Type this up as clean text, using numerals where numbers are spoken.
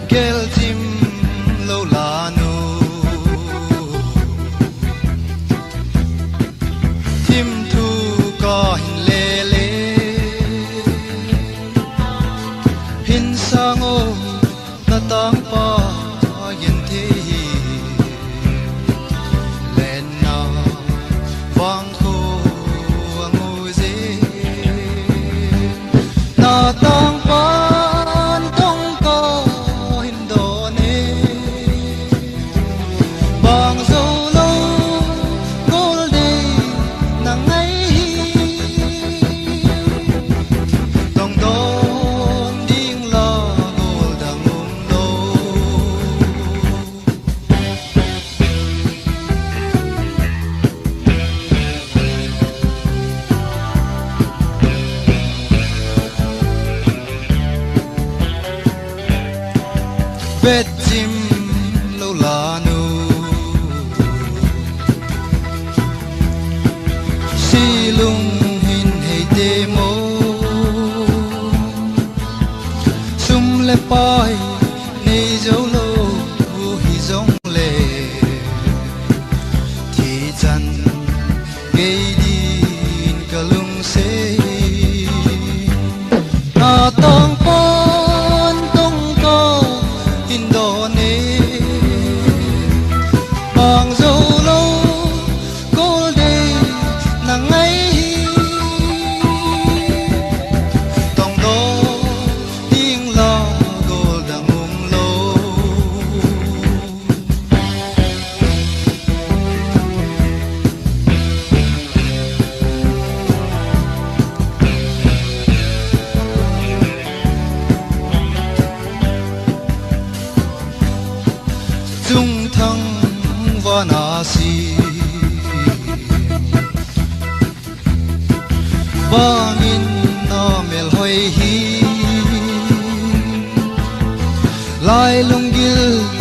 kel tim lo la nu tim thu ko hin le le hin sang o na tang pa yen thi len na vang khu ngu ze na tang pa bet chim lo la nu si lung hin hei te mo sum le pai nei zo lo hi zong le thi chan gei din ka lung se na tong pon tong ko Indone bang zo lo gol de na ngai tong do ding lo gol da mung lo chung thăng và na si bangin na mel hoi hi lai lung gil